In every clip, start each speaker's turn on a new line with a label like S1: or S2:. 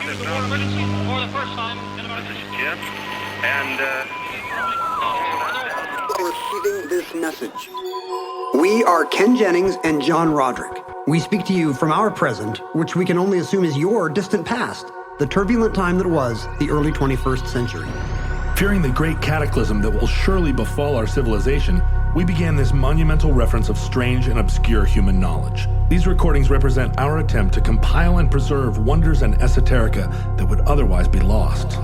S1: emergency for the first time in America.
S2: This is Jim, and
S3: Receiving this message. We are Ken Jennings and John Roderick. We speak to you from our present, which we can only assume is your distant past, the turbulent time that was the early 21st century.
S4: Fearing the great cataclysm that will surely befall our civilization, we began this monumental reference of strange and obscure human knowledge. These recordings represent our attempt to compile and preserve wonders and esoterica that would otherwise be lost.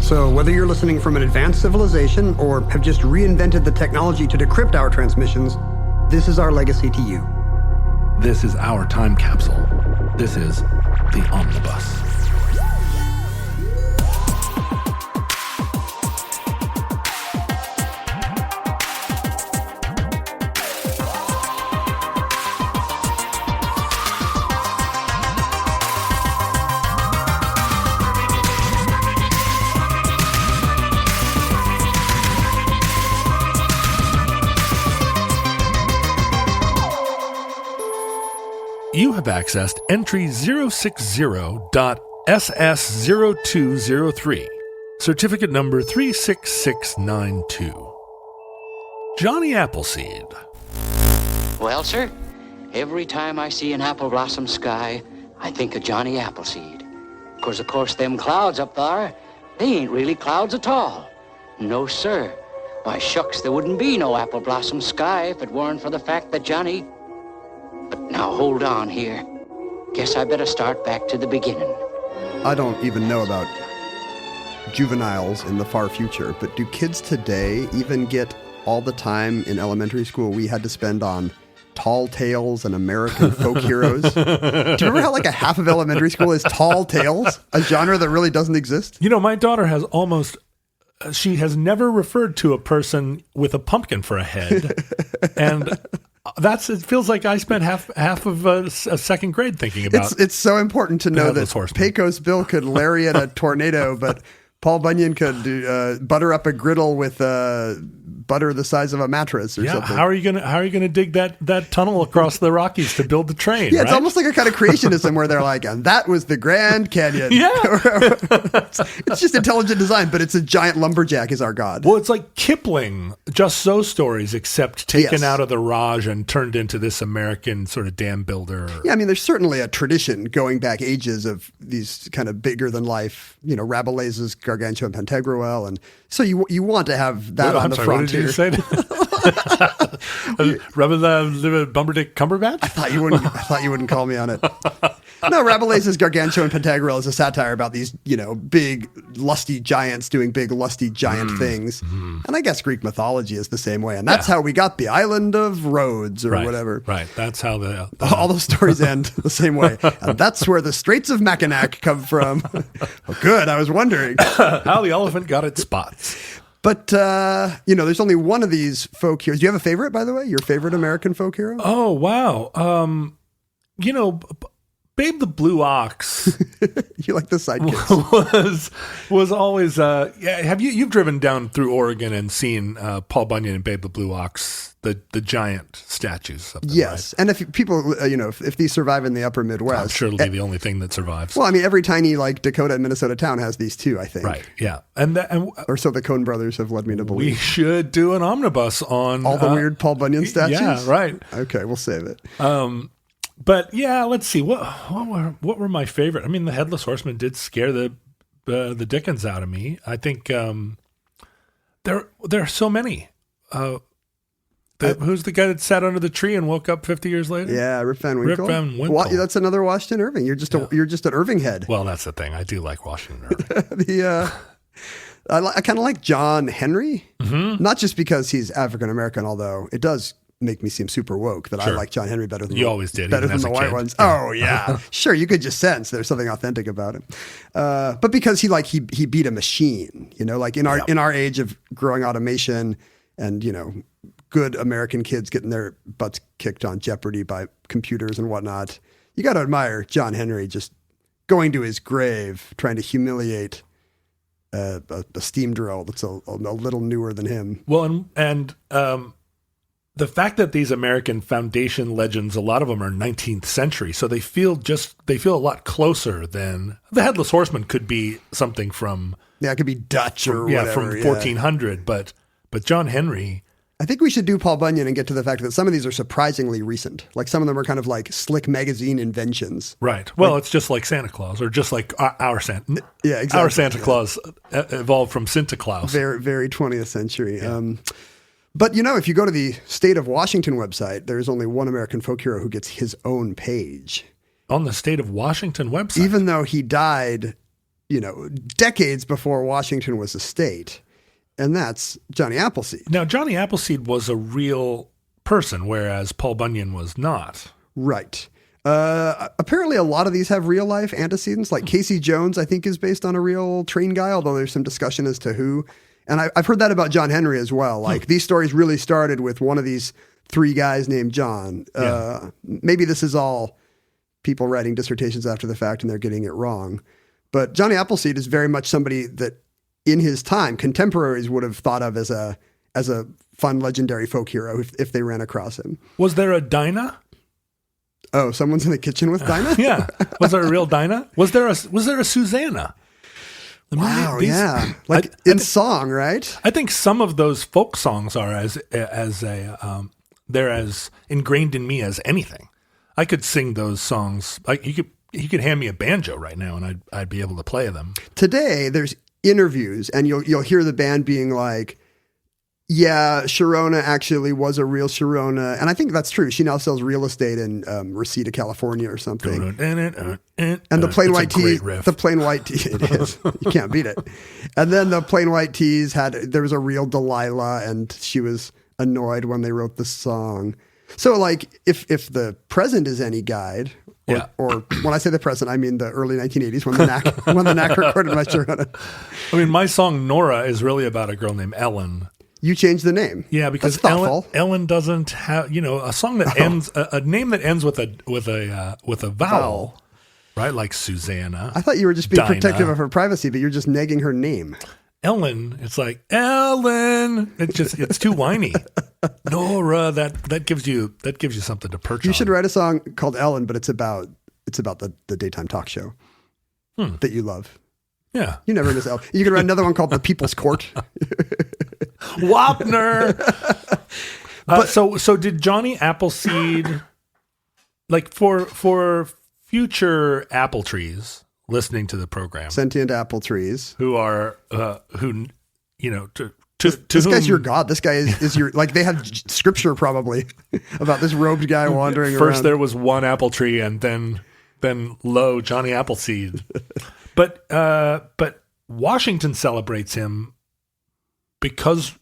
S3: So whether you're listening from an advanced civilization or have just reinvented the technology to decrypt our transmissions, this is our legacy to you.
S4: This is our time capsule. This is the Omnibus. You have accessed entry 060.SS0203, certificate number 36692. Johnny Appleseed.
S5: Well, sir, every time I see an apple blossom sky, I think of Johnny Appleseed. Because, of course, them clouds up there, they ain't really clouds at all. No, sir. Why, shucks, there wouldn't be no apple blossom sky if it weren't for the fact that Johnny... But now, hold on here. Guess I better start back to the beginning.
S6: I don't even know about juveniles in the far future, but do kids today even get all the time in elementary school we had to spend on tall tales and American folk heroes? Do you remember how like a half of elementary school is tall tales, a genre that really doesn't exist?
S4: You know, my daughter has she has never referred to a person with a pumpkin for a head. And it feels like I spent half of a second grade thinking about.
S6: It's so important to know that
S4: horseman.
S6: Pecos Bill could lariat a tornado, but Paul Bunyan could butter up a griddle with butter the size of a mattress or something.
S4: How are you gonna dig that tunnel across the Rockies to build the train?
S6: Yeah, it's
S4: right?
S6: almost like a kind of creationism where they're like, and that was the Grand Canyon.
S4: Yeah.
S6: It's just intelligent design, but it's a giant lumberjack is our god.
S4: Well, it's like Kipling, Just So stories, except taken out of the Raj and turned into this American sort of dam builder.
S6: Yeah, I mean, there's certainly a tradition going back ages of these kind of bigger than life, Rabelais's Gargantua and Pantagruel, and so you want to have that on the frontier.
S4: What did you say? Rabelais, Bumberdick Cumberbatch?
S6: I thought you wouldn't call me on it. No, Rabelais's Gargantua and Pantagruel is a satire about these, big lusty giants doing big lusty giant things. And I guess Greek mythology is the same way. And that's how we got the island of Rhodes or whatever.
S4: Right. That's how
S6: all those stories end the same way. And that's where the Straits of Mackinac come from. Oh, good. I was wondering
S4: how the elephant got its spots.
S6: But, there's only one of these folk heroes. Do you have a favorite, by the way? Your favorite American folk hero?
S4: Oh, wow. Babe the Blue Ox.
S6: You like the sidekicks.
S4: was always, you've driven down through Oregon and seen Paul Bunyan and Babe the Blue Ox, the giant statues of them,
S6: yes.
S4: Right?
S6: And if people, if these survive in the upper Midwest.
S4: I'm sure it'll be the only thing that survives.
S6: Well, I mean, every tiny Dakota and Minnesota town has these too, I think.
S4: Right, yeah. Or
S6: so the Coen brothers have led me to believe.
S4: We should do an omnibus on
S6: all the weird Paul Bunyan statues?
S4: Yeah, right.
S6: Okay, we'll save it.
S4: But yeah, let's see. What were my favorite? I mean, the Headless Horseman did scare the dickens out of me. I think there are so many. Who's the guy that sat under the tree and woke up 50 years later?
S6: Yeah, Rip Van Winkle. That's another Washington Irving. You're just an Irving head.
S4: Well, that's the thing. I do like Washington Irving.
S6: I kind of like John Henry,
S4: Mm-hmm.
S6: not just because he's African American, although it does make me seem super woke that I like John Henry better than
S4: always did,
S6: better
S4: even
S6: than
S4: as
S6: the
S4: a
S6: white
S4: kid.
S6: ones.
S4: Yeah.
S6: Oh yeah, sure. You could just sense there's something authentic about him, but because he beat a machine. Like in our age of growing automation and good American kids getting their butts kicked on Jeopardy by computers and whatnot. You got to admire John Henry just going to his grave trying to humiliate a steam drill that's a little newer than him.
S4: Well, and the fact that these American foundation legends, a lot of them are 19th century, so they feel a lot closer than the Headless Horseman could be something from
S6: it could be Dutch or whatever.
S4: From 1400, but John Henry.
S6: I think we should do Paul Bunyan and get to the fact that some of these are surprisingly recent. Like some of them are kind of like slick magazine inventions.
S4: Right. Well, it's just like Santa Claus, or just like our Santa.
S6: Yeah, exactly.
S4: Our Santa Claus evolved from Santa Claus.
S6: Very, very 20th century. Yeah. But, if you go to the State of Washington website, there's only one American folk hero who gets his own page.
S4: On the State of Washington website?
S6: Even though he died, decades before Washington was a state. And that's Johnny Appleseed.
S4: Now, Johnny Appleseed was a real person, whereas Paul Bunyan was not.
S6: Right. Apparently, a lot of these have real life antecedents. Like Casey Jones, I think, is based on a real train guy, although there's some discussion as to who. And I've heard that about John Henry as well. Like these stories really started with one of these three guys named John.
S4: Yeah.
S6: Maybe this is all people writing dissertations after the fact and they're getting it wrong. But Johnny Appleseed is very much somebody that in his time, contemporaries would have thought of as a fun, legendary folk hero if they ran across him.
S4: Was there a Dinah?
S6: Oh, someone's in the kitchen with Dinah?
S4: Yeah. Was there a real Dinah? Was there a Susanna?
S6: Wow, yeah. Like in song, right?
S4: I think some of those folk songs are they're as ingrained in me as anything. I could sing those songs. Like you could hand me a banjo right now and I'd be able to play them.
S6: Today there's interviews and you'll hear the band being like, yeah, Sharona actually was a real Sharona. And I think that's true. She now sells real estate in Reseda, California or something. And the plain white tees, it is. You can't beat it. And then the plain white tees there was a real Delilah and she was annoyed when they wrote the song. So like if the present is any guide, or when I say the present, I mean the early 1980s when the Knack recorded my Sharona.
S4: I mean, my song Nora is really about a girl named Ellen.
S6: You changed the name.
S4: Yeah, because Ellen doesn't have, a song that ends a name that ends with a vowel, right? Like Susanna.
S6: I thought you were just being
S4: Dinah.
S6: protective of her privacy, but you're just negging her name.
S4: Ellen, it's like Ellen. It's too whiny. Nora, that gives you something to perch on.
S6: You should write a song called Ellen, but it's about the daytime talk show that you love.
S4: Yeah.
S6: You never miss Ellen. You can write another one called The People's Court.
S4: Wapner. So did Johnny Appleseed, like for future apple trees listening to the program,
S6: sentient apple trees this guy's your god. This guy is your, like they have scripture probably about this robed guy wandering around.
S4: First there was one apple tree and then lo, Johnny Appleseed. But Washington celebrates him because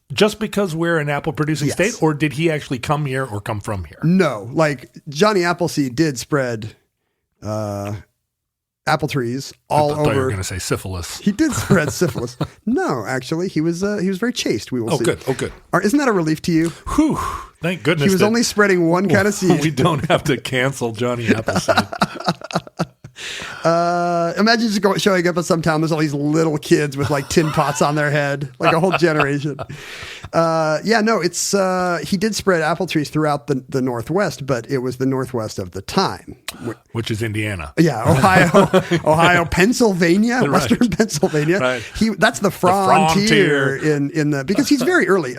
S4: we're an apple producing state, or did he actually come here or come from here?
S6: No, like Johnny Appleseed did spread apple trees all over.
S4: I thought you were going to say syphilis.
S6: He did spread syphilis. No, actually, he was very chaste. We will see.
S4: Good. Oh, good.
S6: Isn't that a relief to you?
S4: Whew, thank goodness.
S6: He was only spreading one kind of seed.
S4: We don't have to cancel Johnny Appleseed.
S6: Imagine just showing up at some town. There's all these little kids with like tin pots on their head, like a whole generation. He did spread apple trees throughout the Northwest, but it was the Northwest of the time,
S4: which is Indiana.
S6: Yeah, Ohio, Pennsylvania, right. Western Pennsylvania. Right. That's the frontier in because he's very early.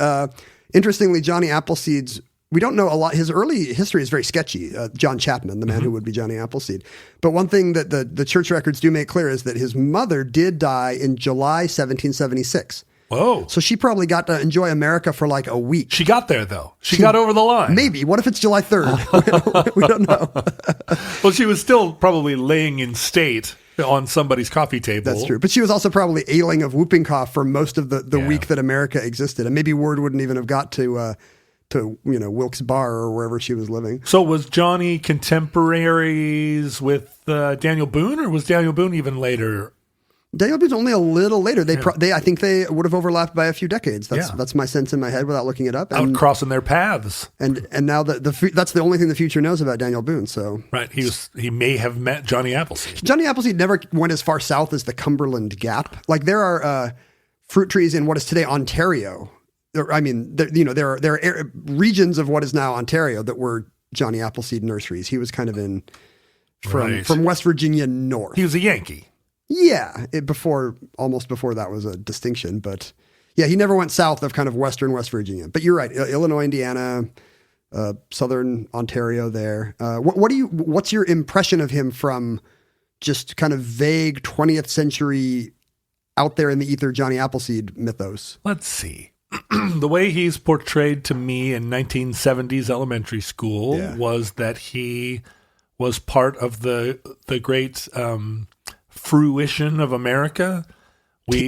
S6: Interestingly, Johnny Appleseed's. We don't know a lot. His early history is very sketchy. John Chapman, the man who would be Johnny Appleseed. But one thing that the church records do make clear is that his mother did die in July 1776.
S4: Whoa.
S6: So she probably got to enjoy America for like a week.
S4: She got there, though. She got over the line.
S6: Maybe. What if it's July 3rd? We don't know.
S4: Well, she was still probably laying in state on somebody's coffee table.
S6: That's true. But she was also probably ailing of whooping cough for most of the week that America existed. And maybe word wouldn't even have got to Wilkes Barre or wherever she was living.
S4: So was Johnny contemporaries with Daniel Boone, or was Daniel Boone even later?
S6: Daniel Boone's only a little later. I think they would have overlapped by a few decades. That's my sense in my head without looking it up.
S4: Out crossing their paths.
S6: And now that's the only thing the future knows about Daniel Boone. So
S4: right, he may have met Johnny Appleseed.
S6: Johnny Appleseed never went as far south as the Cumberland Gap. Like there are fruit trees in what is today Ontario I mean, there are regions of what is now Ontario that were Johnny Appleseed nurseries. He was kind of in from West Virginia north.
S4: He was a Yankee.
S6: Yeah, almost before that was a distinction, but yeah, he never went south of kind of western West Virginia. But you're right, Illinois, Indiana, southern Ontario. There. What's your impression of him from just kind of vague 20th century out there in the ether Johnny Appleseed mythos?
S4: Let's see. The way he's portrayed to me in 1970s elementary school was that he was part of the great fruition of America.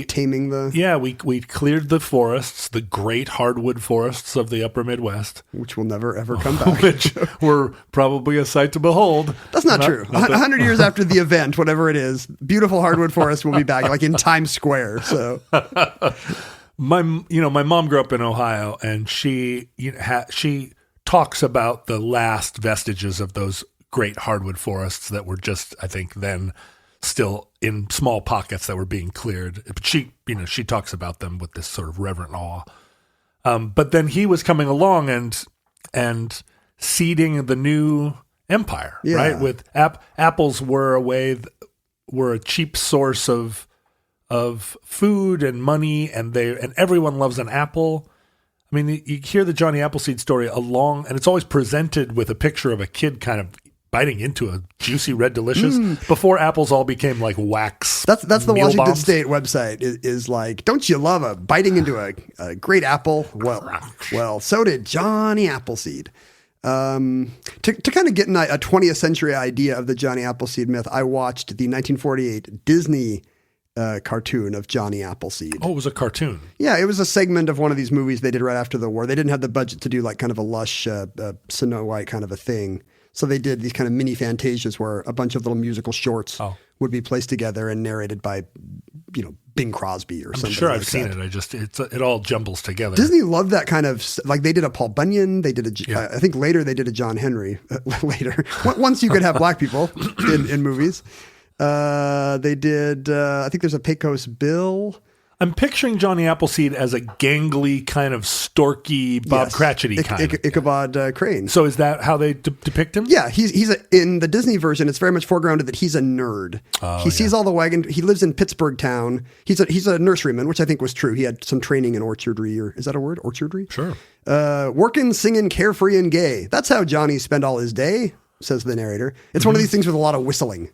S6: Taming the...
S4: Yeah, we cleared the forests, the great hardwood forests of the upper Midwest.
S6: Which will never, ever come back.
S4: Which were probably a sight to behold.
S6: That's not true. 100 years after the event, whatever it is, beautiful hardwood forests will be back, like in Times Square. So...
S4: My mom grew up in Ohio, and she talks about the last vestiges of those great hardwood forests that were just, I think, then still in small pockets that were being cleared. But she talks about them with this sort of reverent awe. But then he was coming along and seeding the new empire, right? With apples were a cheap source of food and money, and everyone loves an apple. I mean, you hear the Johnny Appleseed story and it's always presented with a picture of a kid kind of biting into a juicy red delicious before apples all became like wax.
S6: That's the Washington
S4: bombs.
S6: State website is like, don't you love a biting into a great apple? Well, so did Johnny Appleseed. To kind of get a 20th century idea of the Johnny Appleseed myth, I watched the 1948 Disney cartoon of Johnny Appleseed.
S4: Oh, it was a cartoon.
S6: Yeah, it was a segment of one of these movies they did right after the war. They didn't have the budget to do like kind of a lush Snow White kind of a thing. So they did these kind of mini fantasias where a bunch of little musical shorts would be placed together and narrated by, Bing Crosby or something. I'm
S4: sure
S6: like
S4: I've seen it. It all jumbles together.
S6: Disney loved that kind of, like they did a Paul Bunyan. They did I think later they did a John Henry later. Once you could have black people in movies. They did, I think there's a Pecos Bill.
S4: I'm picturing Johnny Appleseed as a gangly kind of storky Bob Cratchity kind of.
S6: Ichabod Crane.
S4: So is that how they depict him?
S6: Yeah, he's in the Disney version. It's very much foregrounded that he's a nerd. He sees all the wagon. He lives in Pittsburgh town. He's a nurseryman, which I think was true. He had some training in orchardry, or is that a word? Orchardry?
S4: Sure.
S6: Working, singing, carefree, and gay. That's how Johnny spent all his day, says the narrator. It's one of these things with a lot of whistling.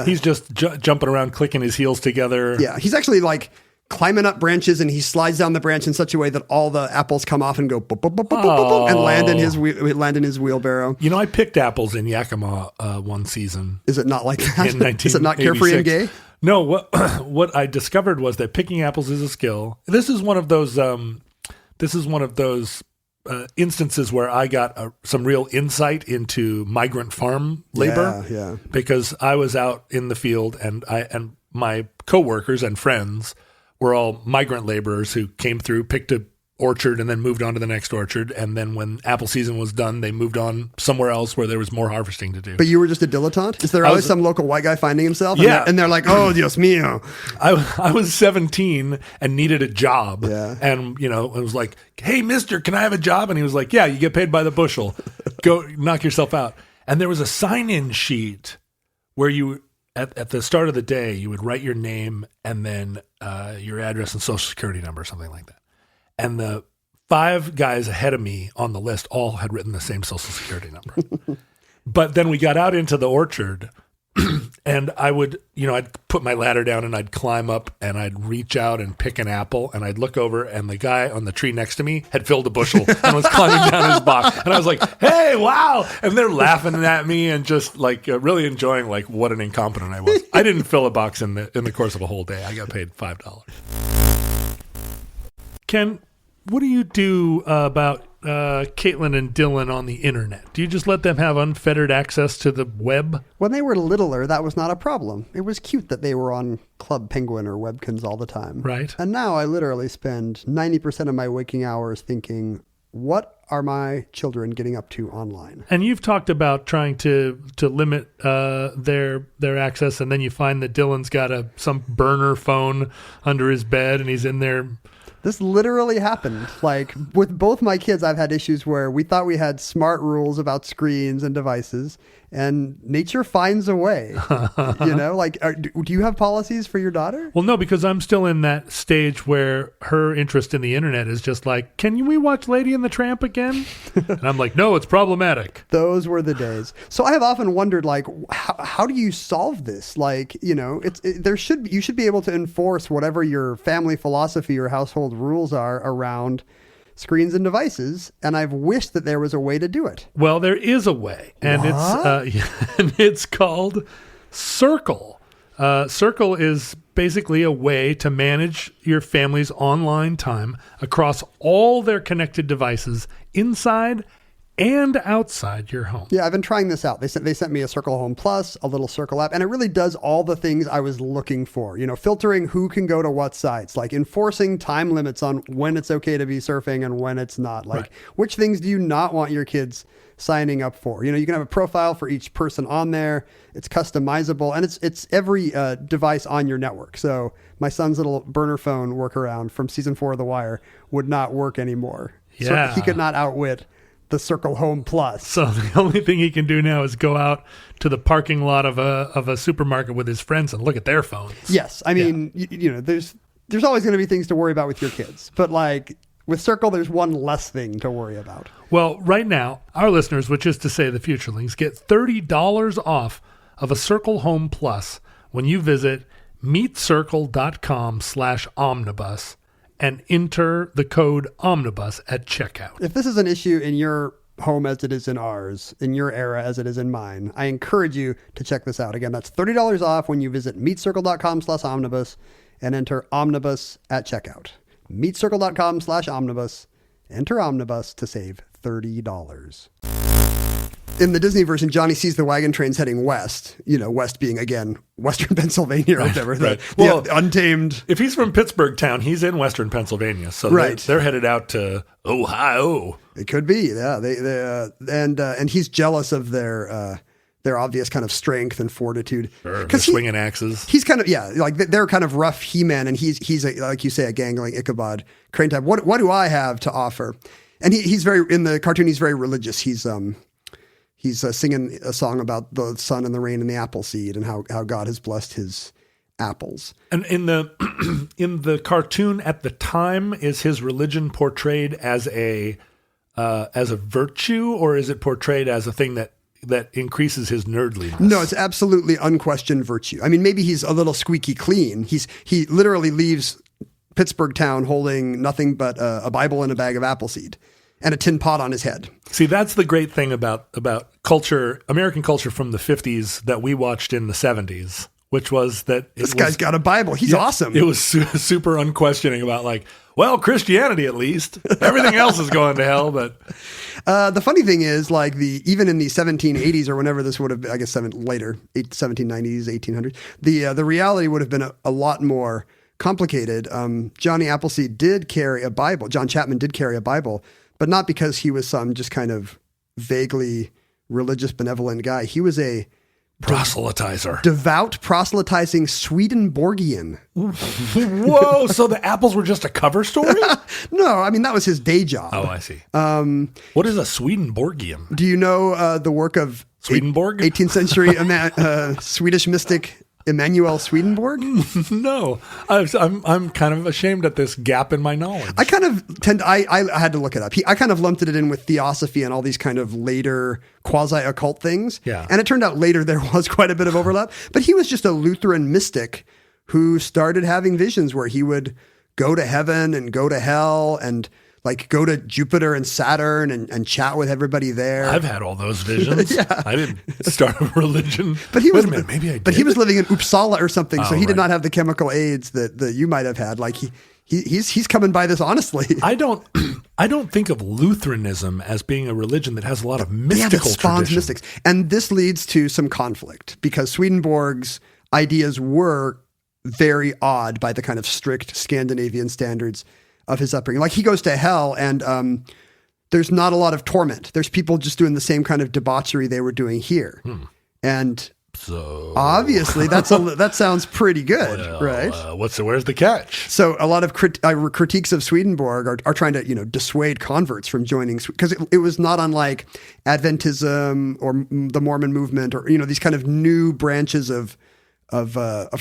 S4: He's just jumping around, clicking his heels together.
S6: Yeah, he's actually like climbing up branches, and he slides down the branch in such a way that all the apples come off and go boop, boop, boop, boop, boop, boop, and land in his wheelbarrow.
S4: I picked apples in Yakima one season.
S6: Is it not like that?
S4: In 1986.
S6: Is it not carefree and gay?
S4: No, what I discovered was that picking apples is a skill. This is one of those instances where I got some real insight into migrant farm labor.
S6: Yeah.
S4: Because I was out in the field, and my coworkers and friends were all migrant laborers who came through, picked a orchard, and then moved on to the next orchard. And then when apple season was done, they moved on somewhere else where there was more harvesting to do.
S6: But you were just a dilettante? Is there always some local white guy finding himself?
S4: Yeah.
S6: And they're like, oh, Dios mío.
S4: I was 17 and needed a job.
S6: Yeah.
S4: And, it was like, hey, mister, can I have a job? And he was like, yeah, you get paid by the bushel. Go knock yourself out. And there was a sign-in sheet where you, at the start of the day, you would write your name and then your address and social security number or something like that. And the 5 guys ahead of me on the list all had written the same social security number. But then we got out into the orchard, and I would, I'd put my ladder down and I'd climb up and I'd reach out and pick an apple, and I'd look over, and the guy on the tree next to me had filled a bushel and was climbing down his box. And I was like, hey, wow. And they're laughing at me and just like really enjoying like what an incompetent I was. I didn't fill a box in the course of a whole day. I got paid $5. Ken, what do you do about Caitlin and Dylan on the internet? Do you just let them have unfettered access to the web?
S6: When they were littler, that was not a problem. It was cute that they were on Club Penguin or Webkins all the time.
S4: Right.
S6: And now I literally spend 90% of my waking hours thinking, what are my children getting up to online?
S4: And you've talked about trying to limit their access, and then you find that Dylan's got some burner phone under his bed, and he's in there
S6: This literally happened. Like with both my kids, I've had issues where we thought we had smart rules about screens and devices, and nature finds a way. Like, do you have policies for your daughter?
S4: Well, no, because I'm still in that stage where her interest in the internet is just like, can we watch Lady and the Tramp again? And I'm like, no, it's problematic.
S6: Those were the days. So I have often wondered, like, how do you solve this? Like, you should be able to enforce whatever your family philosophy or household rules are around screens and devices, and I've wished that there was a way to do it.
S4: Well, there is a way, and it's called Circle. Circle is basically a way to manage your family's online time across all their connected devices inside and outside your home.
S6: Yeah, I've been trying this out. They sent me a Circle Home Plus, a little Circle app, and it really does all the things I was looking for. Filtering who can go to what sites, like enforcing time limits on when it's okay to be surfing and when it's not. Like, which things do you not want your kids signing up for? You can have a profile for each person on there. It's customizable, and it's every device on your network. So my son's little burner phone workaround from season 4 of The Wire would not work anymore.
S4: Yeah.
S6: So he could not outwit the Circle Home Plus.
S4: So the only thing he can do now is go out to the parking lot of a supermarket with his friends and look at their phones.
S6: Yes. I mean, there's always going to be things to worry about with your kids, but like with Circle, there's one less thing to worry about.
S4: Well, right now, our listeners, which is to say the futurelings, get $30 off of a Circle Home Plus when you visit meetcircle.com/omnibus and enter the code omnibus at checkout.
S6: If this is an issue in your home as it is in ours, in your era as it is in mine, I encourage you to check this out. Again, that's $30 off when you visit meetcircle.com/omnibus and enter omnibus at checkout. meetcircle.com/omnibus, enter omnibus to save $30. In the Disney version, Johnny sees the wagon trains heading west, west being, again, Western Pennsylvania or whatever.
S4: Right.
S6: Well, untamed.
S4: If he's from Pittsburgh town, he's in Western Pennsylvania. So they're headed out to Ohio.
S6: It could be, yeah. And he's jealous of their obvious kind of strength and fortitude.
S4: Sure, they're swinging axes.
S6: He's kind of, like they're kind of rough He-Man, and he's like you say, a gangling Ichabod Crane type. What do I have to offer? And he's in the cartoon, he's very religious. He's singing a song about the sun and the rain and the Appleseed and how God has blessed his apples.
S4: And in the cartoon at the time, is his religion portrayed as a virtue, or is it portrayed as a thing that increases his nerdliness?
S6: No, it's absolutely unquestioned virtue. I mean, maybe he's a little squeaky clean. He literally leaves Pittsburgh town holding nothing but a Bible and a bag of Appleseed and a tin pot on his head.
S4: See, that's the great thing about culture, American culture from the 50s that we watched in the 70s, which was that
S6: this guy's got a Bible. He's awesome.
S4: It was super unquestioning about like, well, Christianity at least. Everything else is going to hell. But
S6: the funny thing is, like even in the 1780s or whenever this would have, I guess later, 1790s, 1800s, the reality would have been a lot more complicated. Johnny Appleseed did carry a Bible. John Chapman did carry a Bible, but not because he was some just kind of vaguely religious, benevolent guy. He was a
S4: proselytizer.
S6: Devout, proselytizing Swedenborgian.
S4: Whoa, so the apples were just a cover story?
S6: No, I mean, that was his day job.
S4: Oh, I see. What is a Swedenborgian?
S6: Do you know the work of
S4: Swedenborg?
S6: 18th century Swedish mystic Emanuel Swedenborg?
S4: No, I'm kind of ashamed at this gap in my knowledge.
S6: I kind of I had to look it up. I kind of lumped it in with theosophy and all these kind of later quasi-occult things.
S4: Yeah.
S6: And it turned out later there was quite a bit of overlap. But he was just a Lutheran mystic who started having visions where he would go to heaven and go to hell and like go to Jupiter and Saturn and chat with everybody there.
S4: I've had all those visions.
S6: Yeah.
S4: I didn't start a religion.
S6: But he was,
S4: maybe I did.
S6: But he was living in Uppsala or something, so he did
S4: right.
S6: not have the chemical aids that you might have had. Like he's coming by this honestly.
S4: I don't think of Lutheranism as being a religion that has a lot of mystical
S6: that spawns
S4: tradition.
S6: mystics. And this leads to some conflict because Swedenborg's ideas were very odd by the kind of strict Scandinavian standards of his upbringing. Like he goes to hell and there's not a lot of torment. There's people just doing the same kind of debauchery they were doing here. And
S4: So
S6: obviously that sounds pretty good, right?
S4: Where's the catch?
S6: So a lot of critiques of Swedenborg are trying to dissuade converts from joining, because it was not unlike Adventism or the Mormon movement, or these kind of new branches of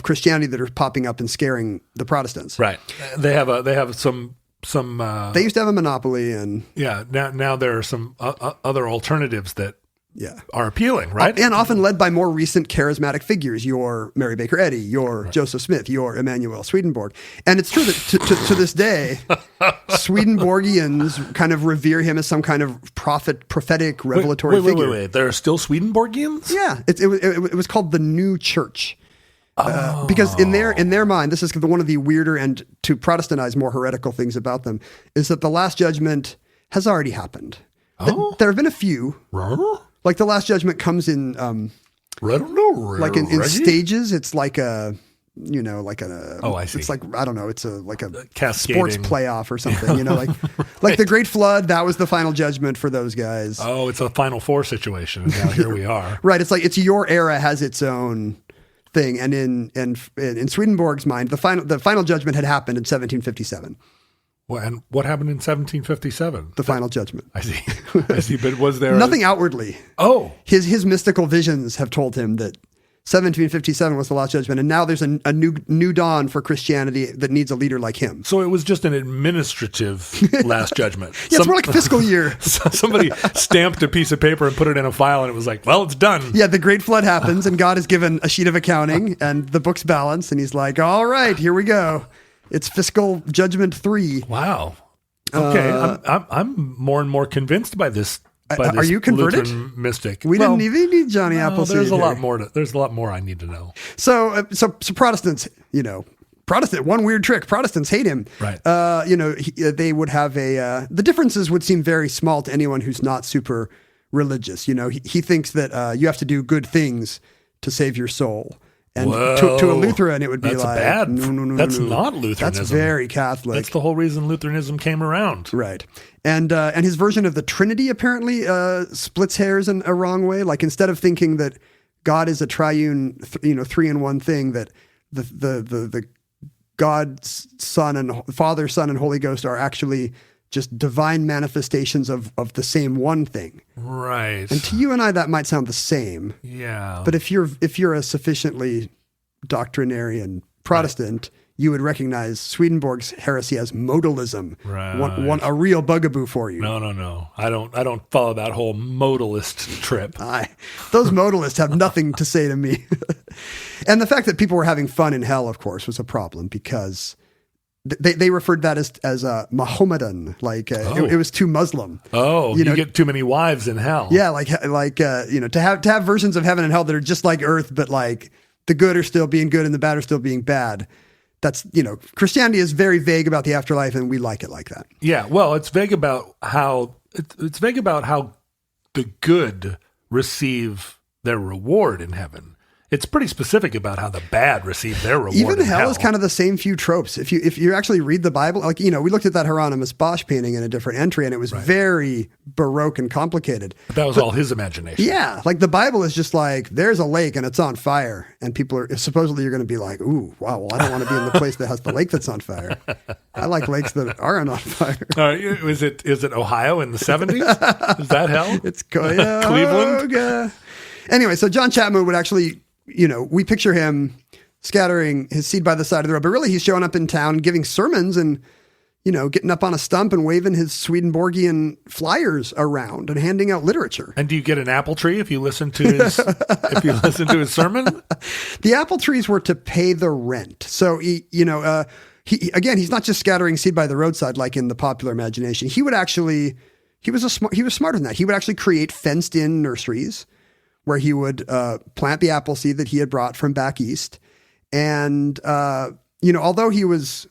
S6: Christianity that are popping up and scaring the Protestants.
S4: Right. They have some.
S6: They used to have a monopoly, and
S4: now there are some other alternatives that
S6: yeah,
S4: are appealing, right?
S6: And often led by more recent charismatic figures, your Mary Baker Eddy, your Joseph Smith, your Emanuel Swedenborg. And it's true that to this day, Swedenborgians kind of revere him as some kind of prophetic, revelatory figure.
S4: Wait. There are still Swedenborgians?
S6: Yeah. It was called the New Church. Because in their mind, this is one of the weirder and, to Protestantize, more heretical things about them, is that the Last Judgment has already happened. There have been a few. Like the Last Judgment comes in, like in stages. It's like a,
S4: I see.
S6: It's like, I don't know. It's like a
S4: cascading
S6: sports playoff or something. Like the Great Flood. That was the final judgment for those guys.
S4: Oh, it's a Final Four situation. And now here we are.
S6: Right. It's like your era has its own thing, and in Swedenborg's mind, the final judgment had happened in 1757.
S4: Well, and what happened in 1757?
S6: The final judgment.
S4: I see. But was there
S6: nothing outwardly?
S4: Oh,
S6: his mystical visions have told him that 1757 was the last judgment, and now there's a new dawn for Christianity that needs a leader like him.
S4: So it was just an administrative last judgment.
S6: Yeah, it's more like a fiscal year.
S4: Somebody stamped a piece of paper and put it in a file, and it was like, well, it's done.
S6: Yeah, the Great Flood happens, and God is given a sheet of accounting, and the books balance, and he's like, all right, here we go. It's fiscal judgment 3.
S4: Wow. Okay, I'm more and more convinced by this.
S6: Are you converted?
S4: Lutheran mystic.
S6: We didn't even need Johnny Appleseed.
S4: There's a lot more. There's a lot more I need to know.
S6: So Protestants, one weird trick. Protestants hate him.
S4: Right.
S6: They would have the differences would seem very small to anyone who's not super religious. He thinks that you have to do good things to save your soul. And to a Lutheran, it would be like, no.
S4: That's not Lutheranism.
S6: That's very Catholic.
S4: That's the whole reason Lutheranism came around.
S6: Right. And his version of the Trinity apparently splits hairs in a wrong way. Like, instead of thinking that God is a triune, 3-in-1 thing, that the God, Son, and Father, Son, and Holy Ghost are actually just divine manifestations of the same one thing.
S4: Right.
S6: And to you and I, that might sound the same.
S4: Yeah.
S6: But if you're a sufficiently doctrinarian Protestant, you would recognize Swedenborg's heresy as modalism.
S4: Right.
S6: A real bugaboo for you.
S4: No. I don't follow that whole modalist trip.
S6: Those modalists have nothing to say to me. And the fact that people were having fun in hell, of course, was a problem, because they referred that as Mohammedan, like it was too Muslim.
S4: Oh, you get too many wives in hell.
S6: Yeah, to have versions of heaven and hell that are just like earth, but like the good are still being good and the bad are still being bad. That's, Christianity is very vague about the afterlife, and we like it like that.
S4: Yeah, well, it's vague about how the good receive their reward in heaven. It's pretty specific about how the bad receive their reward.
S6: Even hell is kind of the same few tropes. If you actually read the Bible, we looked at that Hieronymus Bosch painting in a different entry, and it was very Baroque and complicated.
S4: But that was all his imagination.
S6: Yeah, like the Bible is just like, there's a lake and it's on fire, and people are supposedly, you're going to be like, ooh, wow, well, I don't want to be in the place that has the lake that's on fire. I like lakes that aren't on fire.
S4: Is it Ohio in the 70s? Is that hell?
S6: It's Cleveland. Anyway, so John Chapman would actually, we picture him scattering his seed by the side of the road, but really he's showing up in town, giving sermons, and, getting up on a stump and waving his Swedenborgian flyers around and handing out literature.
S4: And do you get an apple tree if you listen to his sermon? The
S6: apple trees were to pay the rent. So he's not just scattering seed by the roadside like in the popular imagination. He would actually, he was smarter than that. He would actually create fenced-in nurseries where he would plant the apple seed that he had brought from back east. And, although he was,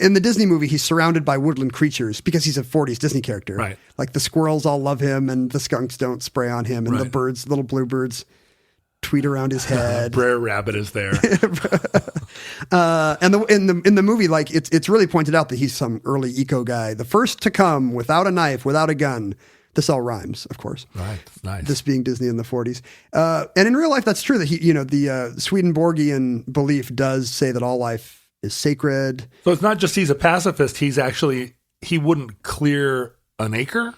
S6: in the Disney movie, he's surrounded by woodland creatures because he's a 40s Disney character.
S4: Right.
S6: Like the squirrels all love him, and the skunks don't spray on him, and the birds, little bluebirds, tweet around his head.
S4: Brer Rabbit is there.
S6: And in the movie, like it's really pointed out that he's some early eco guy, the first to come without a knife, without a gun, This all rhymes, of course.
S4: Right. Nice.
S6: This being Disney in the 40s. And in real life, that's true that the Swedenborgian belief does say that all life is sacred.
S4: So it's not just he's a pacifist. He wouldn't clear an acre.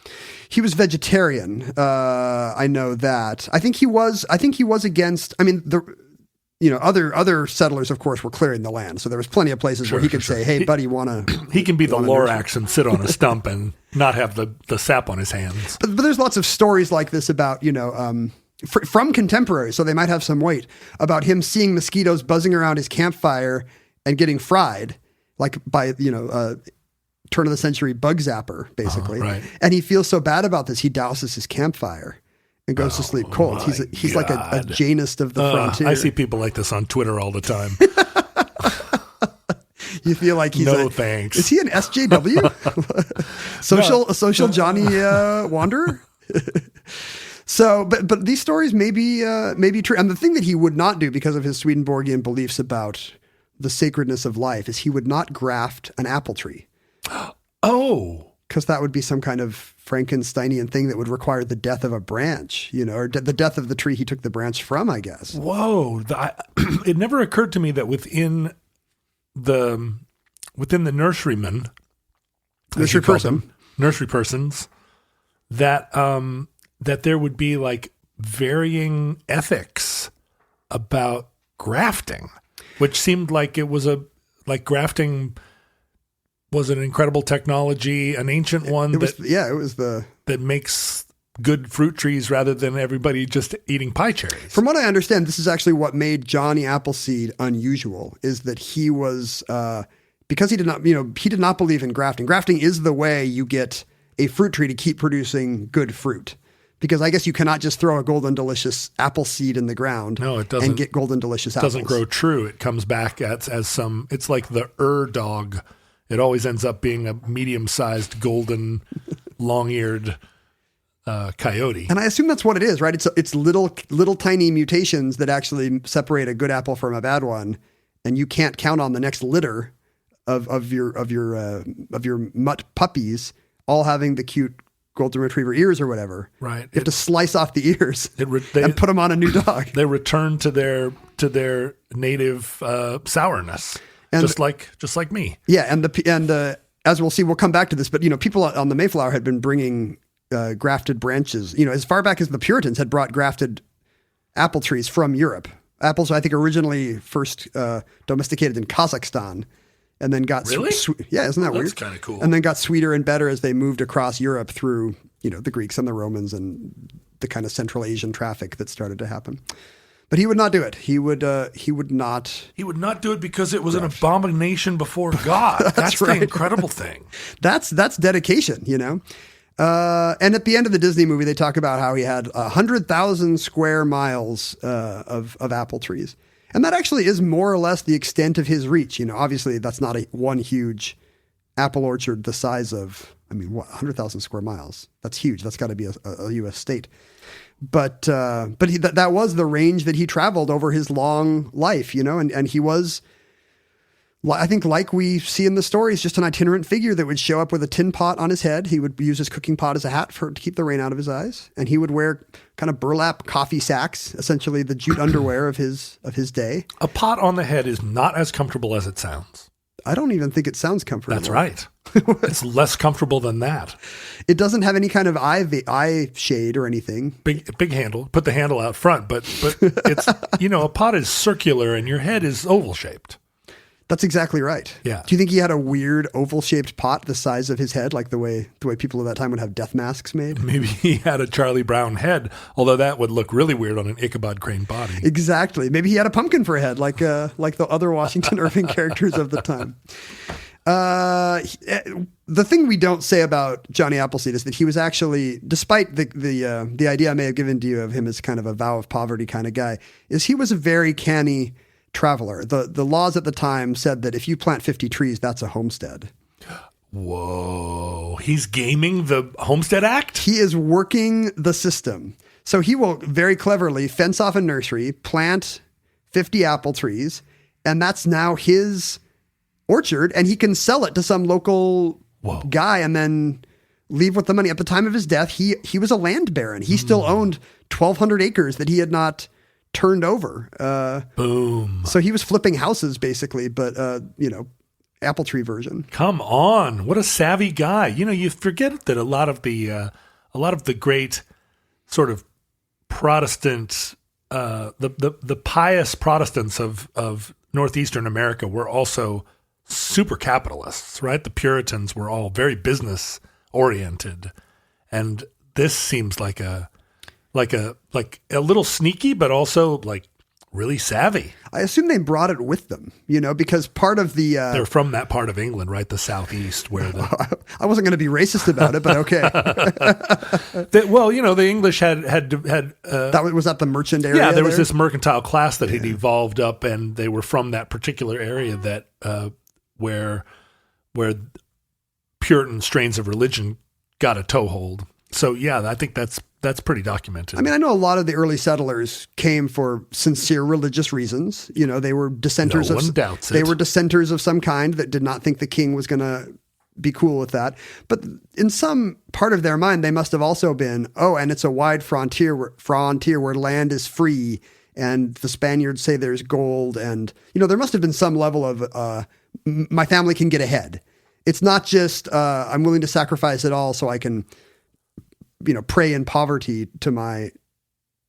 S6: He was vegetarian. I know that. I think he was against, other settlers, of course, were clearing the land. So there was plenty of places where he could say, hey, buddy,
S4: He can be the Lorax and sit on a stump and not have the sap on his hands.
S6: But there's lots of stories like this about, from contemporaries, so they might have some weight, about him seeing mosquitoes buzzing around his campfire and getting fried, like by, turn of the century bug zapper, basically.
S4: Right.
S6: And he feels so bad about this, he douses his campfire and goes to sleep cold. He's like a Janist of the frontier.
S4: I see people like this on Twitter all the time.
S6: You feel like he's
S4: thanks.
S6: Is he an SJW? A social Johnny Wanderer? So, but these stories may be true. And the thing that he would not do because of his Swedenborgian beliefs about the sacredness of life is he would not graft an apple tree.
S4: Oh.
S6: Because that would be some kind of Frankensteinian thing that would require the death of a branch, or the death of the tree he took the branch from, I guess.
S4: Whoa. It never occurred to me that within the nurserymen, nursery persons, that there would be like varying ethics about grafting, which seemed like it was grafting was an incredible technology, an ancient one that makes good fruit trees rather than everybody just eating pie cherries.
S6: From what I understand, this is actually what made Johnny Appleseed unusual, is that he was, because he did not believe in grafting. Grafting is the way you get a fruit tree to keep producing good fruit. Because I guess you cannot just throw a golden delicious apple seed in the ground and get golden delicious apples.
S4: It doesn't grow true. It comes back as some, it's like the dog. It always ends up being a medium-sized golden long-eared coyote.
S6: And I assume that's what it is, right? It's little tiny mutations that actually separate a good apple from a bad one. And you can't count on the next litter of your mutt puppies all having the cute golden retriever ears or whatever.
S4: Right.
S6: You have to slice off the ears and put them on a new dog.
S4: They return to their native sourness, and just like me.
S6: Yeah, and as we'll see, we'll come back to this, but people on the Mayflower had been bringing grafted branches. As far back as the Puritans had brought grafted apple trees from Europe. Apples, I think, originally first domesticated in Kazakhstan. And then got
S4: really?
S6: Yeah, isn't that weird?
S4: That's kind of cool.
S6: And then got sweeter and better as they moved across Europe through, the Greeks and the Romans and the kind of Central Asian traffic that started to happen. But he would not do it. He would not.
S4: He would not do it because it was an abomination before God. That's right. The incredible thing.
S6: That's dedication, And at the end of the Disney movie, they talk about how he had 100,000 square miles of apple trees. And that actually is more or less the extent of his reach. Obviously that's not one huge apple orchard the size of, 100,000 square miles. That's huge. That's got to be a U.S. state. But that was the range that he traveled over his long life, and he was, I think, like we see in the stories, just an itinerant figure that would show up with a tin pot on his head. He would use his cooking pot as a hat to keep the rain out of his eyes. And he would wear kind of burlap coffee sacks, essentially the jute underwear of his day.
S4: A pot on the head is not as comfortable as it sounds.
S6: I don't even think it sounds comfortable.
S4: That's right. It's less comfortable than that.
S6: It doesn't have any kind of eye shade or anything.
S4: Big handle. Put the handle out front, but it's a pot is circular and your head is oval shaped.
S6: That's exactly right.
S4: Yeah.
S6: Do you think he had a weird oval-shaped pot the size of his head, like the way people of that time would have death masks made?
S4: Maybe he had a Charlie Brown head, although that would look really weird on an Ichabod Crane body.
S6: Exactly. Maybe he had a pumpkin for a head, like the other Washington Irving characters of the time. The thing we don't say about Johnny Appleseed is that he was actually, despite the idea I may have given to you of him as kind of a vow of poverty kind of guy, is he was a very canny traveler. The laws at the time said that if you plant 50 trees, that's a homestead.
S4: Whoa. He's gaming the Homestead Act?
S6: He is working the system. So he will very cleverly fence off a nursery, plant 50 apple trees, and that's now his orchard, and he can sell it to some local guy and then leave with the money. At the time of his death, he was a land baron. He still owned 1,200 acres that he had not turned over.
S4: Boom.
S6: So he was flipping houses basically, but apple tree version.
S4: Come on. What a savvy guy. You forget that a lot of the great sort of Protestant, the pious Protestants of Northeastern America were also super capitalists, right? The Puritans were all very business oriented. And this seems like a little sneaky, but also like really savvy.
S6: I assume they brought it with them, because part of the...
S4: They're from that part of England, right? The southeast where
S6: I wasn't going to be racist about it, but okay.
S4: The English had
S6: was that the merchant area?
S4: Yeah, there was this mercantile class that had evolved up, and they were from that particular area that where Puritan strains of religion got a toehold. So yeah, I think that's pretty documented.
S6: I mean, I know a lot of the early settlers came for sincere religious reasons. They were dissenters.
S4: No one doubts it.
S6: They were dissenters of some kind that did not think the king was going to be cool with that. But in some part of their mind, they must have also been, and it's a wide frontier where land is free, and the Spaniards say there's gold, and there must have been some level of my family can get ahead. It's not just I'm willing to sacrifice it all so I can pray in poverty to my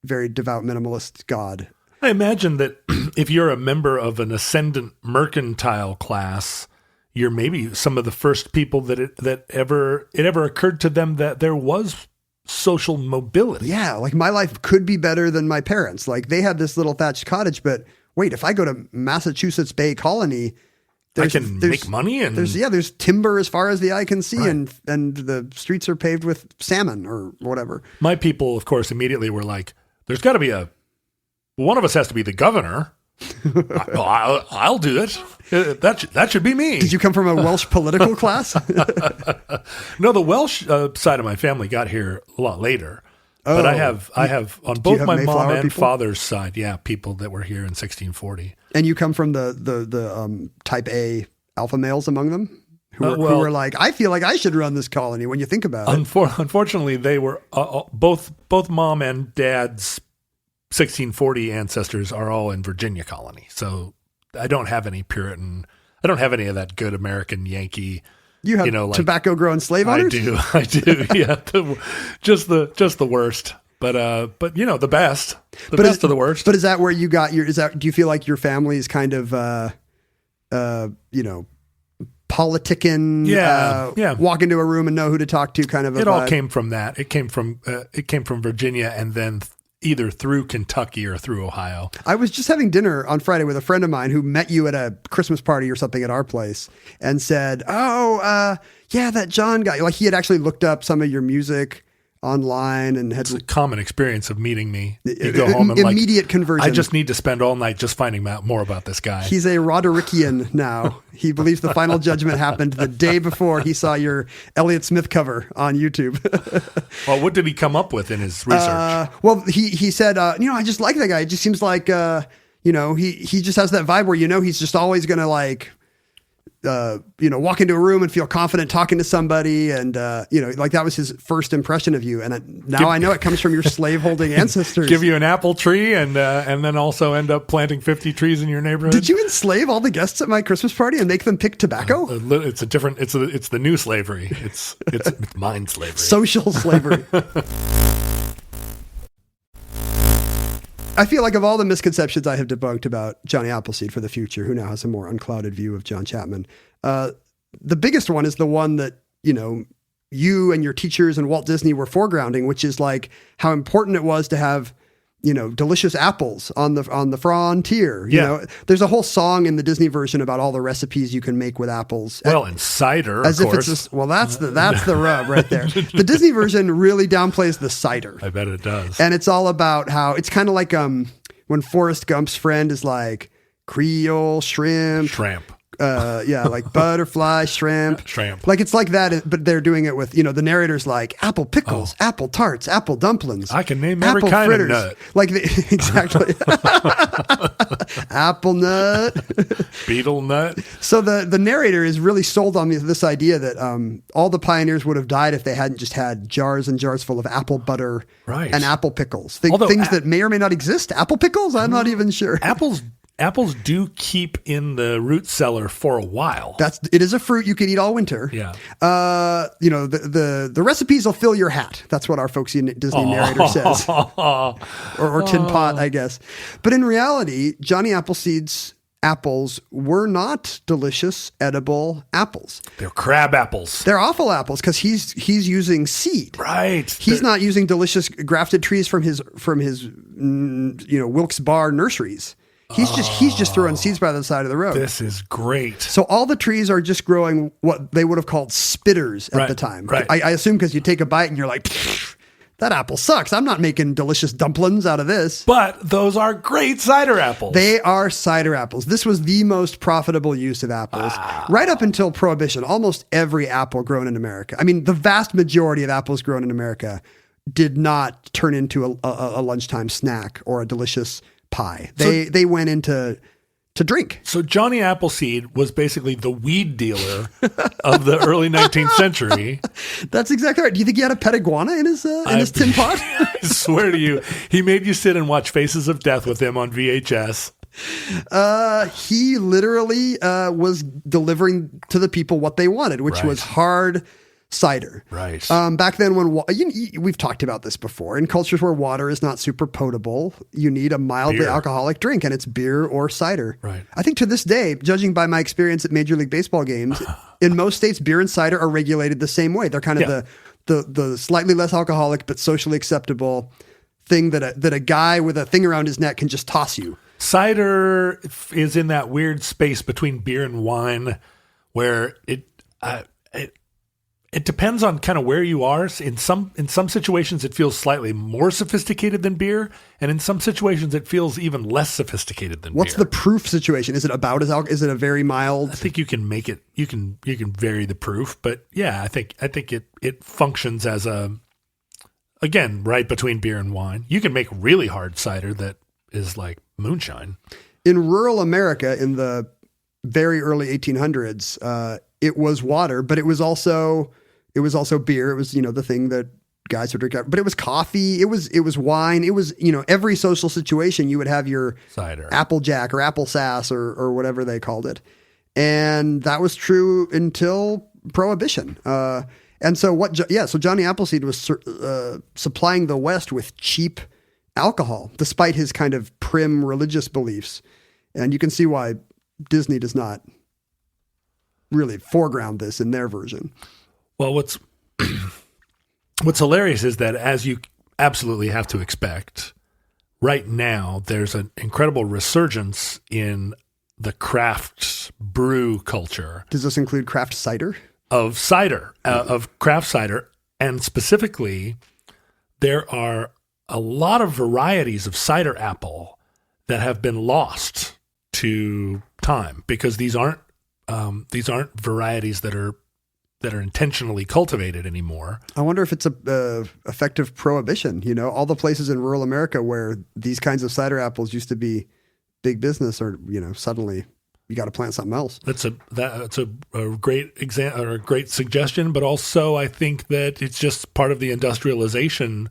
S6: very devout minimalist God.
S4: I imagine that if you're a member of an ascendant mercantile class, you're maybe some of the first people that it ever occurred to them that there was social mobility.
S6: Yeah, like my life could be better than my parents. Like they had this little thatched cottage, but wait, if I go to Massachusetts Bay Colony,
S4: I can make money, and
S6: there's timber as far as the eye can see,
S4: right.
S6: and the streets are paved with salmon or whatever.
S4: My people, of course, immediately were like, "There's got to be one of us has to be the governor." I'll do it. That should be me.
S6: Did you come from a Welsh political class?
S4: No, the Welsh side of my family got here a lot later. But I have on both my mom and father's side, people that were here in 1640.
S6: And you come from the type A alpha males among them who were like, I feel like I should run this colony when you think about it.
S4: Unfortunately, they were both mom and dad's 1640 ancestors are all in Virginia colony. So I don't have any Puritan. I don't have any of that good American Yankee.
S6: You have tobacco growing slave owners?
S4: I do. Yeah. Just the worst. But the best. The best of the worst.
S6: But is that where you got do you feel like your family is kind of politicking, walk into a room and know who to talk to kind of a
S4: It
S6: vibe?
S4: all came from that. It came from Virginia, and then either through Kentucky or through Ohio.
S6: I was just having dinner on Friday with a friend of mine who met you at a Christmas party or something at our place and said, that John guy. Like he had actually looked up some of your music online and had...
S4: It's a common experience of meeting me. You go home and
S6: immediate conversion.
S4: I just need to spend all night just finding out more about this guy.
S6: He's a Roderickian now. He believes the final judgment happened the day before he saw your Elliott Smith cover on YouTube.
S4: Well, what did he come up with in his research?
S6: He said, I just like that guy. It just seems like, he just has that vibe where, he's just always going to walk into a room and feel confident talking to somebody. And, that was his first impression of you. And now I know it comes from your slaveholding ancestors.
S4: Give you an apple tree and then also end up planting 50 trees in your neighborhood.
S6: Did you enslave all the guests at my Christmas party and make them pick tobacco?
S4: It's the new slavery. It's mind slavery.
S6: Social slavery. I feel like of all the misconceptions I have debunked about Johnny Appleseed for the future, who now has a more unclouded view of John Chapman, the biggest one is the one that, you and your teachers and Walt Disney were foregrounding, which is like how important it was to have, delicious apples on the frontier. There's a whole song in the Disney version about all the recipes you can make with apples.
S4: Well, and cider,
S6: as
S4: of
S6: if
S4: course.
S6: It's that's the rub right there. The Disney version really downplays the cider.
S4: I bet it does.
S6: And it's all about how it's kind of like when Forrest Gump's friend is like Creole shrimp. Like butterfly shrimp. Like it's like that, but they're doing it with, the narrator's like apple pickles, apple tarts, apple dumplings.
S4: I can name every kind
S6: fritters.
S4: of nut.
S6: Like exactly. apple nut,
S4: beetle nut.
S6: So the narrator is really sold on this idea that all the pioneers would have died if they hadn't just had jars and jars full of apple butter and apple pickles. Things that may or may not exist. Apple pickles? I'm not even sure.
S4: Apples do keep in the root cellar for a while.
S6: It is a fruit you can eat all winter.
S4: Yeah.
S6: The recipes will fill your hat. That's what our folksy Disney narrator says. or tin pot, I guess. But in reality, Johnny Appleseed's apples were not delicious, edible apples.
S4: They're crab apples.
S6: They're awful apples because he's using seed.
S4: Right.
S6: He's not using delicious grafted trees from his Wilkes Barre nurseries. He's just throwing seeds by the side of the road.
S4: This is great.
S6: So all the trees are just growing what they would have called spitters at the time.
S4: Right.
S6: I assume because you take a bite and you're like, that apple sucks. I'm not making delicious dumplings out of this.
S4: But those are great cider apples.
S6: They are cider apples. This was the most profitable use of apples. Right up until Prohibition, almost every apple grown in America. I mean, the vast majority of apples grown in America did not turn into a lunchtime snack or a delicious pie. They went into to drink. So
S4: Johnny Appleseed was basically the weed dealer of the early 19th century.
S6: That's exactly right. Do you think he had a pet iguana in his tin pot?
S4: I swear to you, he made you sit and watch Faces of Death with him on VHS.
S6: He literally was delivering to the people what they wanted, which was hard cider.
S4: Right.
S6: Back then when we've talked about this before, in cultures where water is not super potable, you need a mildly alcoholic drink, and it's beer or cider.
S4: Right.
S6: I think to this day, judging by my experience at Major League Baseball games, in most states, beer and cider are regulated the same way. They're kind of the slightly less alcoholic but socially acceptable thing that a guy with a thing around his neck can just toss you.
S4: Cider is in that weird space between beer and wine where it depends on kind of where you are. In some situations, it feels slightly more sophisticated than beer, and in some situations, it feels even less sophisticated than beer.
S6: What's the proof situation? Is it about as is it a very mild?
S4: I think you can make it. You can vary the proof, but yeah, I think it functions as again right between beer and wine. You can make really hard cider that is like moonshine.
S6: In rural America, in the very early 1800s, it was water, but it was also beer. It was, the thing that guys would drink out, but it was coffee. It was wine. It was, every social situation you would have your
S4: cider,
S6: Applejack or apple sass or whatever they called it. And that was true until Prohibition. And so so Johnny Appleseed was supplying the West with cheap alcohol, despite his kind of prim religious beliefs. And you can see why Disney does not really foreground this in their version.
S4: Well, what's hilarious is that, as you absolutely have to expect, right now there's an incredible resurgence in the craft brew culture.
S6: Does this include craft cider?
S4: Of craft cider. And specifically, there are a lot of varieties of cider apple that have been lost to time because these aren't varieties that are intentionally cultivated anymore. I
S6: wonder if it's a effective prohibition. All the places in rural America where these kinds of cider apples used to be big business, or suddenly you got to plant something else.
S4: That's a great or a great suggestion, but also I think that it's just part of the industrialization.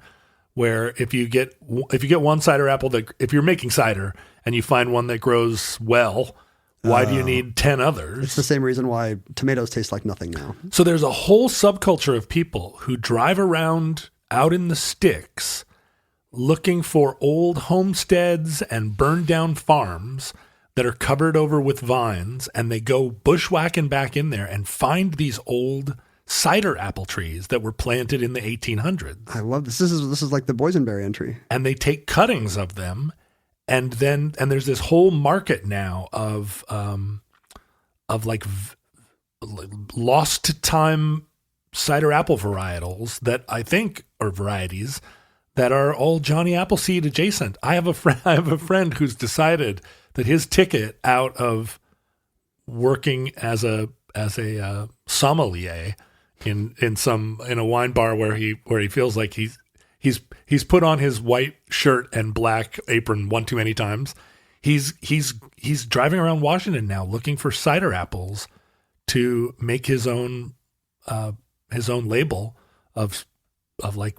S4: Where if you get one cider apple if you're making cider and you find one that grows well, why do you need 10 others?
S6: It's the same reason why tomatoes taste like nothing now.
S4: So there's a whole subculture of people who drive around out in the sticks looking for old homesteads and burned down farms that are covered over with vines, and they go bushwhacking back in there and find these old cider apple trees that were planted in the 1800s.
S6: I love this. This is like the boysenberry entry.
S4: And they take cuttings of them, and there's this whole market now of like lost to time cider apple varietals that I think are varieties that are all Johnny Appleseed adjacent. I have a friend who's decided that his ticket out of working as a sommelier in a wine bar where he feels like he's put on his white shirt and black apron one too many times. He's driving around Washington now looking for cider apples to make his own label of like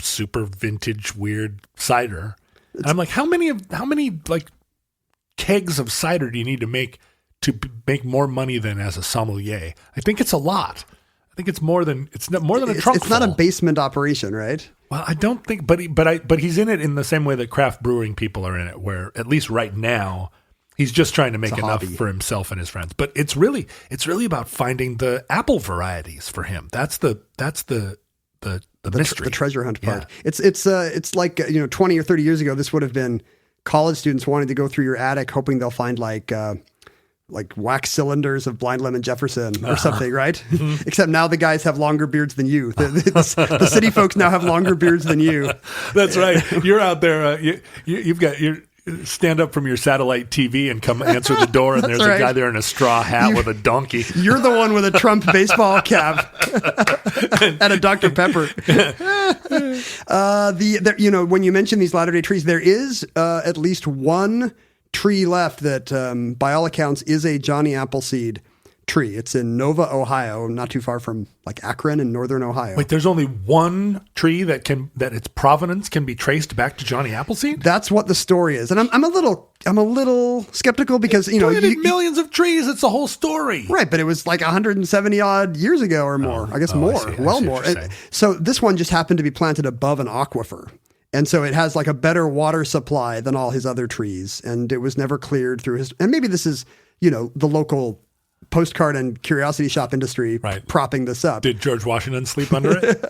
S4: super vintage weird cider. And I'm like, how many like kegs of cider do you need to make more money than as a sommelier? I think it's a lot. I think it's more than a trunk.
S6: It's not a basement operation, right?
S4: Well, I don't think, but he's in it in the same way that craft brewing people are in it, where at least right now he's just trying to make enough for himself and his friends. But it's really about finding the apple varieties for him. That's the mystery,
S6: the treasure hunt part.
S4: Yeah.
S6: It's like 20 or 30 years ago, this would have been college students wanting to go through your attic, hoping they'll find like wax cylinders of Blind Lemon Jefferson or something, right? Mm-hmm. Except now the guys have longer beards than you. The city folks now have longer beards than you.
S4: That's right. You're out there. You've got your stand up from your satellite TV and come answer the door, and there's a guy there in a straw hat with a donkey.
S6: You're the one with a Trump baseball cap and a Dr. Pepper. When you mention these Latter-day trees, there is at least one tree left that, by all accounts, is a Johnny Appleseed tree. It's in Nova, Ohio, not too far from like Akron in northern Ohio.
S4: Wait, there's only one tree that its provenance can be traced back to Johnny Appleseed?
S6: That's what the story is, and I'm a little skeptical because you
S4: millions of trees. It's the whole story,
S6: right? But it was like 170 odd years ago or more. I guess more, more. So this one just happened to be planted above an aquifer. And so it has like a better water supply than all his other trees. And it was never cleared through his, and maybe this is, the local postcard and curiosity shop industry propping this up.
S4: Did George Washington sleep under it?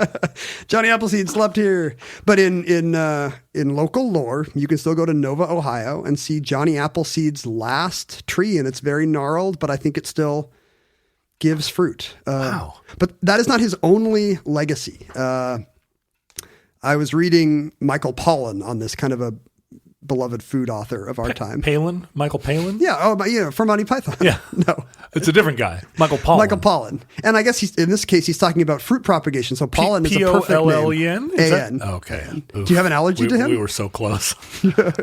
S6: Johnny Appleseed slept here. But in local lore, you can still go to Nova, Ohio and see Johnny Appleseed's last tree. And it's very gnarled, but I think it still gives fruit.
S4: Wow.
S6: But that is not his only legacy. I was reading Michael Pollan on this, kind of a beloved food author of our time.
S4: Michael Palin?
S6: Yeah, from Monty Python.
S4: Yeah.
S6: No.
S4: It's a different guy. Michael Pollan. And I guess in this case, he's talking about fruit propagation. So Pollan is a perfect name. A-N? Okay.
S6: Do you have an allergy to him?
S4: We were so close.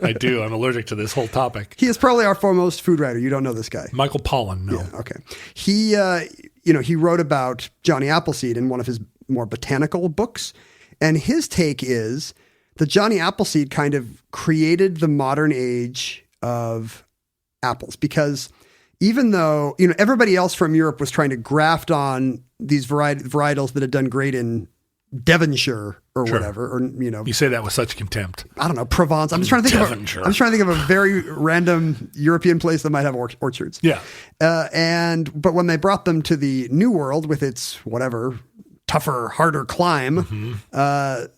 S4: I do. I'm allergic to this whole topic.
S6: He is probably our foremost food writer. You don't know this guy.
S4: Michael Pollan, no.
S6: Yeah, okay. He wrote about Johnny Appleseed in one of his more botanical books. And his take is that Johnny Appleseed kind of created the modern age of apples, because even though, everybody else from Europe was trying to graft on these varietals that had done great in Devonshire or whatever, or,
S4: You say that with such contempt.
S6: I don't know, Provence. I'm just trying to think of a very random European place that might have orchards.
S4: Yeah.
S6: But when they brought them to the New World with its whatever tougher, harder climb,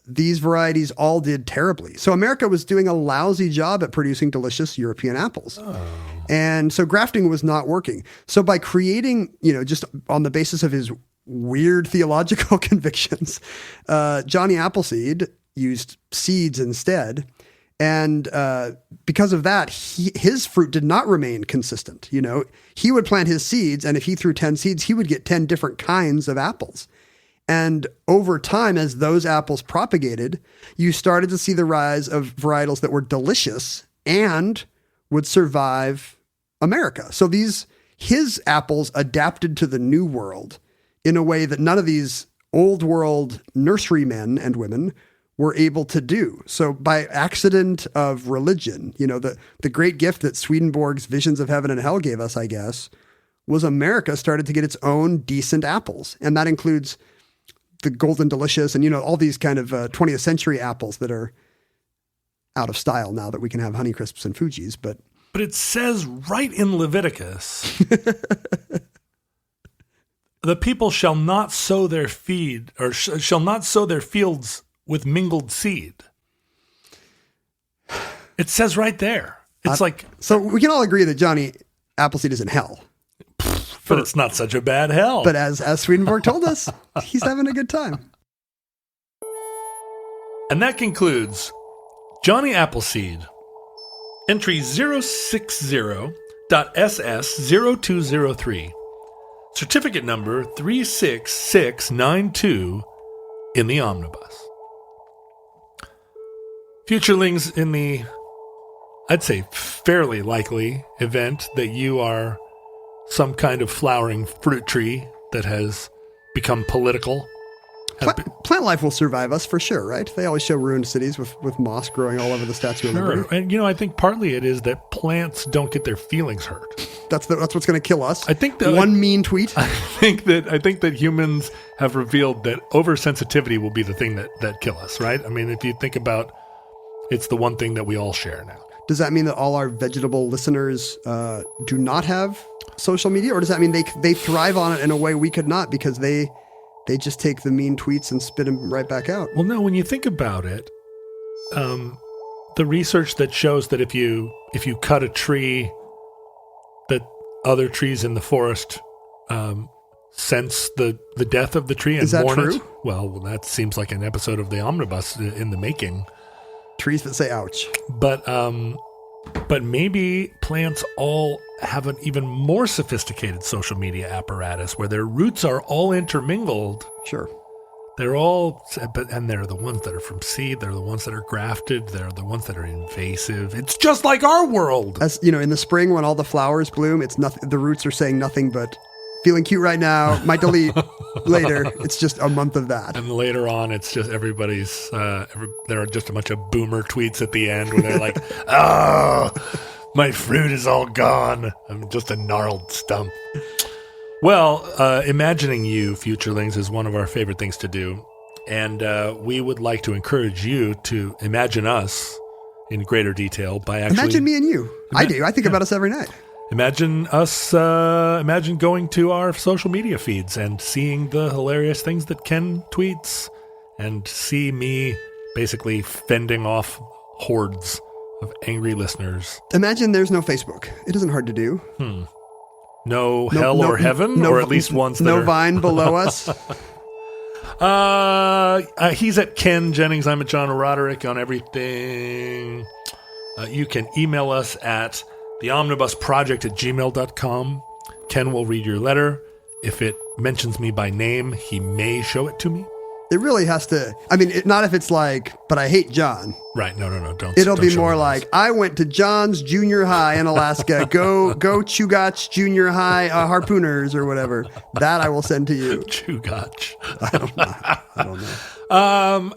S6: these varieties all did terribly. So America was doing a lousy job at producing delicious European apples. Oh. And so grafting was not working. So by creating, just on the basis of his weird theological convictions, Johnny Appleseed used seeds instead. And because of that, his fruit did not remain consistent. He would plant his seeds, and if he threw 10 seeds, he would get 10 different kinds of apples. And over time, as those apples propagated, you started to see the rise of varietals that were delicious and would survive America. So his apples adapted to the New World in a way that none of these old world nurserymen and women were able to do. So by accident of religion, the great gift that Swedenborg's Visions of Heaven and Hell gave us, I guess, was America started to get its own decent apples. And that includes the Golden Delicious and, all these kind of 20th century apples that are out of style now that we can have Honeycrisps and Fujis. But
S4: it says right in Leviticus, the people shall not sow their shall not sow their fields with mingled seed. It says right there. It's
S6: so we can all agree that Johnny Appleseed is in hell.
S4: But it's not such a bad hell.
S6: But as Swedenborg told us, he's having a good time.
S4: And that concludes Johnny Appleseed, entry 060.SS0203, certificate number 36692 in the omnibus. Futurelings in the I'd say fairly likely event that you are some kind of flowering fruit tree that has become political.
S6: Plant life will survive us for sure, right? They always show ruined cities with moss growing all over the Statue of Liberty.
S4: And I think partly it is that plants don't get their feelings hurt.
S6: That's what's going to kill us.
S4: I think that
S6: one mean tweet.
S4: I think that humans have revealed that oversensitivity will be the thing that kill us, right? I mean, if you think about, it's the one thing that we all share now.
S6: Does that mean that all our vegetable listeners do not have social media, or does that mean they thrive on it in a way we could not because they just take the mean tweets and spit them right back out?
S4: Well, no, when you think about it, the research that shows that if you cut a tree, that other trees in the forest sense the death of the tree and mourn it. Well, that seems like an episode of the Omnibus in the making.
S6: Trees that say ouch.
S4: But maybe plants all have an even more sophisticated social media apparatus where their roots are all intermingled.
S6: Sure.
S4: They're all, and they're the ones that are from seed. They're the ones that are grafted. They're the ones that are invasive. It's just like our world.
S6: As you know, in the spring when all the flowers bloom, it's nothing. The roots are saying nothing but feeling cute right now. Might delete later. It's just a month of that.
S4: And later on, it's just everybody's. There are just a bunch of boomer tweets at the end where they're like, "Oh, my fruit is all gone. I'm just a gnarled stump." Well, imagining you, futurelings, is one of our favorite things to do. And we would like to encourage you to imagine us in greater detail by actually...
S6: Imagine me and you. I do. I think about us every night.
S4: Imagine us, imagine going to our social media feeds and seeing the hilarious things that Ken tweets and see me basically fending off hordes of angry listeners.
S6: Imagine there's no Facebook. It isn't hard to do.
S4: No hell or heaven, or at least ones that
S6: no
S4: are...
S6: Vine below us.
S4: He's at Ken Jennings. I'm at John Roderick on everything. You can email us at theomnibusproject@gmail.com. Ken will read your letter. If it mentions me by name, he may show it to me.
S6: It really has to. I mean, not if it's like, but I hate John.
S4: Right. No. Don't.
S6: It'll
S4: don't
S6: be more like, I went to John's Junior High in Alaska. Go Chugach Junior High Harpooners or whatever. That I will send to you.
S4: Chugach.
S6: I don't know.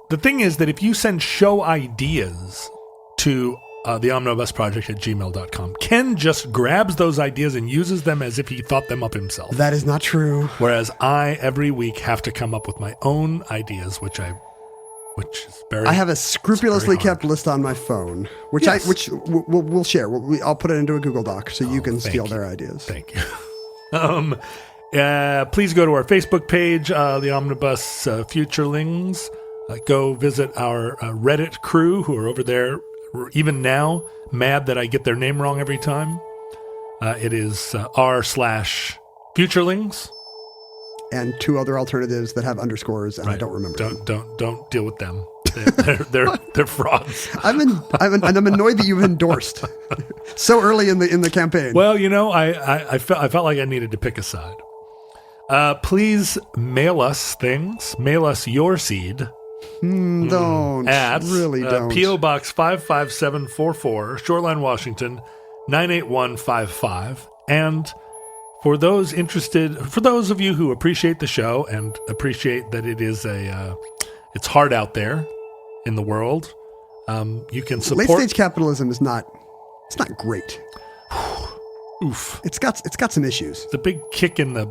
S4: The thing is that if you send show ideas to the Omnibus Project at gmail.com, Ken just grabs those ideas and uses them as if he thought them up himself.
S6: That is not true.
S4: Whereas I, every week, have to come up with my own ideas, which is very...
S6: I have a scrupulously kept list on my phone, which we'll share. I'll put it into a Google Doc so you can steal their ideas.
S4: Thank you. Please go to our Facebook page, the Omnibus Futurelings. Go visit our Reddit crew who are over there even now, mad that I get their name wrong every time. It is r/Futurelings.
S6: And two other alternatives that have underscores, and right. I don't remember.
S4: Don't deal with them. They're frauds.
S6: I'm annoyed that you've endorsed so early in the campaign.
S4: Well, I felt like I needed to pick a side. Please mail us things. Mail us your seed.
S6: Don't. Don't.
S4: P.O. Box 55744, Shoreline, Washington, 98155. And for those of you who appreciate the show and appreciate that it is it's hard out there in the world, you can support...
S6: Late-stage capitalism is not great.
S4: Oof.
S6: It's got some issues.
S4: It's a big kick in the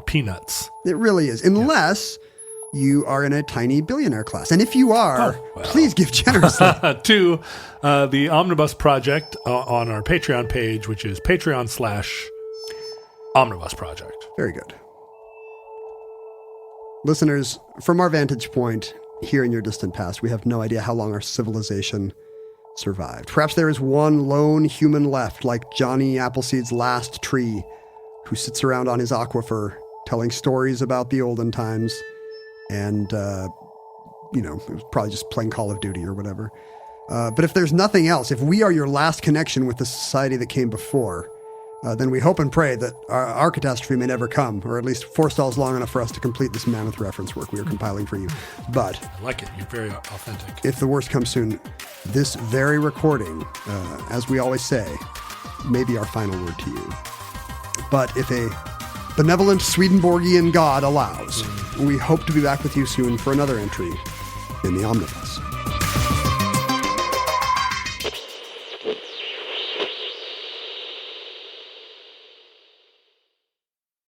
S4: peanuts.
S6: It really is. Unless... you are in a tiny billionaire class. And if you are, please give generously.
S4: To the Omnibus Project on our Patreon page, which is Patreon/Omnibus Project.
S6: Very good. Listeners, from our vantage point here in your distant past, we have no idea how long our civilization survived. Perhaps there is one lone human left, like Johnny Appleseed's last tree, who sits around on his aquifer telling stories about the olden times. And, it was probably just playing Call of Duty or whatever. But if there's nothing else, if we are your last connection with the society that came before, then we hope and pray that our catastrophe may never come, or at least forestalls long enough for us to complete this mammoth reference work we are compiling for you. But
S4: I like it. You're very authentic.
S6: if the worst comes soon, this very recording, as we always say, may be our final word to you. But if a benevolent Swedenborgian God allows, we hope to be back with you soon for another entry in the Omnibus.